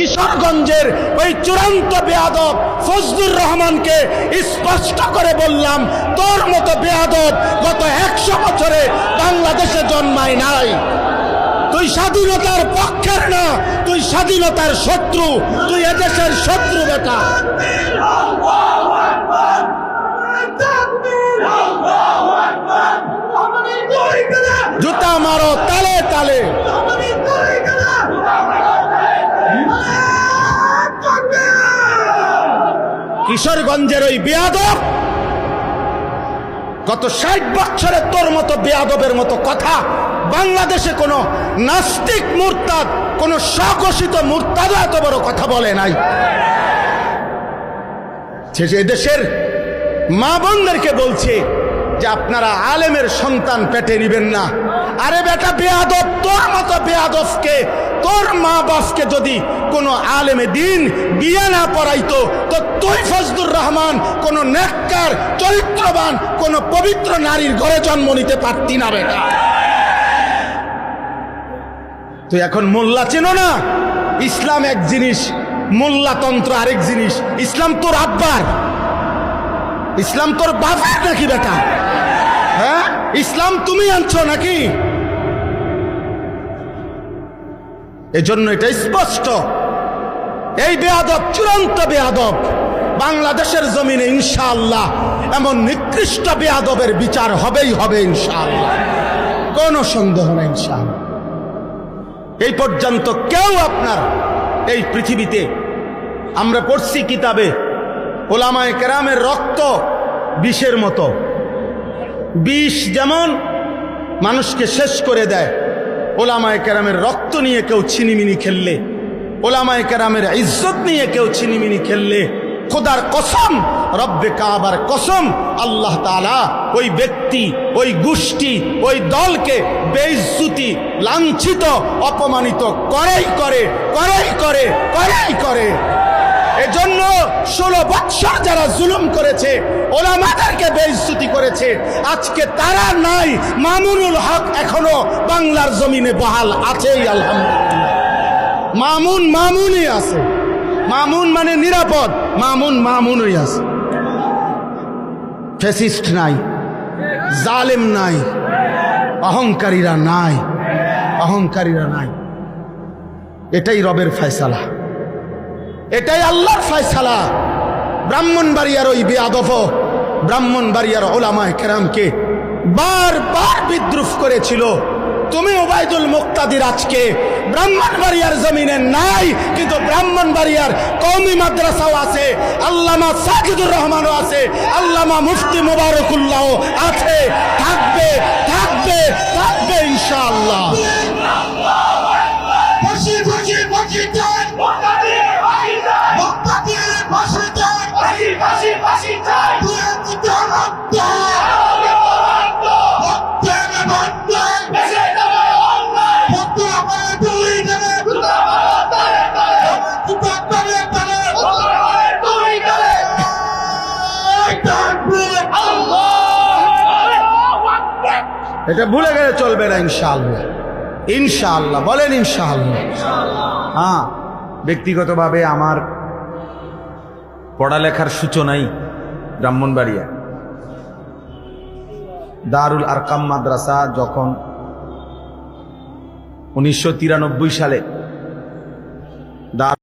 কিশোরগঞ্জের ওই চূড়ান্ত বেয়াদব ফজলুর রহমানকে স্পষ্ট করে বললাম, তোর মতো বেয়াদব গত 100 বছরে বাংলাদেশে জন্মায় নাই। তুই স্বাধীনতার পক্ষের না, তুই স্বাধীনতার শত্রু, তুই এদেশের শত্রু বেটা। জুতা মারো তালে তালে। কিশোরগঞ্জের ওই বেয়াদব গত 60 বছরে তোর মতো বেয়াদবের মতো কথা বাংলাদেশে কোন নাস্তিক মুরতাদ, কোন স্বঘোষিত মুরতাদ এত বড় কথা বলে নাই। শেষে দেশের মা বোনদেরকে বলছে যে আপনারা আলেমের সন্তান পেটে নিবেন না। আরে বেটা বেয়াদব, তোর মতো বেয়াদবকে, তোর মা বাপকে যদি কোনো আলেমে দিন বিয়ে না পড়াইতো তো তুই ফজলুর রহমান কোন নেককার চরিত্রবান কোন পবিত্র নারীর ঘরে জন্ম নিতে পারতি না বেটা। তুই এখন মোল্লা চেনো না? ইসলাম এক জিনিস, মোল্লাতন্ত্র আরেক জিনিস। ইসলাম তোর আব্বার, ইসলাম তোর বাবার নাকি বেটা? হ্যাঁ, ইসলাম তুমি আনছো নাকি? এজন্য এটা স্পষ্ট, এই বেয়াদব চূড়ান্ত বেয়াদব। বাংলাদেশের জমিনে ইনশাআল্লাহ এমন নিকৃষ্ট বেয়াদবের বিচার হবেই হবে ইনশাআল্লাহ, কোনো সন্দেহ নেই ইনশাআল্লাহ। এই পর্যন্ত কেউ আপনার এই পৃথিবীতে, আমরা পড়ছি কিতাবে, ওলামায়ে কেরামের রক্ত বিষের মতো। বিষ যেমন মানুষকে শেষ করে দেয়, ওলামায়ে কেরামের রক্ত নিয়ে কেউ ছিনিমিনি খেললে, ওলামায়ে কেরামের ইজ্জত নিয়ে কেউ ছিনিমিনি খেললে, খোদার কসম, রব্বে কাবার কসম, আল্লাহ তাআলা ওই ব্যক্তি, ওই গোষ্ঠী, ওই দলকে বেইজ্জতি, লাঞ্ছিত, অপমানিত করেই করে, করেই করে, করেই করে। এজন্য 16 বৎসর যারা জুলুম করেছে, ওলামাদেরকে বেইজ্জতি করেছে, আজকে তারা নাই। মামুনুল হক এখনো বাংলার জমিনে বহাল আছেই আলহামদুলিল্লাহ। মামুনই আছে। মামুন মানে নিরাপদ, মামুনই আছে। ফ্যাসিস্ট নাই, জালেম নাই, অহংকারীরা নাই। এটাই রবের ফয়সালা, এটাই আল্লাহর ফয়সালা। ব্রাহ্মণবাড়িয়ার ওই বেয়াদব, ব্রাহ্মণবাড়িয়ার ওলামায়ে কেরামকে বারবার বিদ্রুপ করেছিল। তুমি ওবায়দুল মুক্তাদির আজকে ব্রাহ্মণবাড়িয়ার জমিনে নাই, কিন্তু ব্রাহ্মণবাড়িয়ার কওমি মাদ্রাসাও আছে, আল্লামা সাজিদুর রহমানও আছে, আল্লামা মুফতি মুবারকুল্লাহও আছে, থাকবে থাকবে থাকবে ইনশাআল্লাহ। এটা ভুলে গেলে চলবে না ইনশাআল্লাহ। ইনশাআল্লাহ বলেন ইনশাআল্লাহ। হ্যাঁ, ব্যক্তিগতভাবে আমার পড়ালেখার সূচনাই ব্রাহ্মণবাড়িয়া দারুল আরকাম মাদ্রাসা। যখন 1993 সালে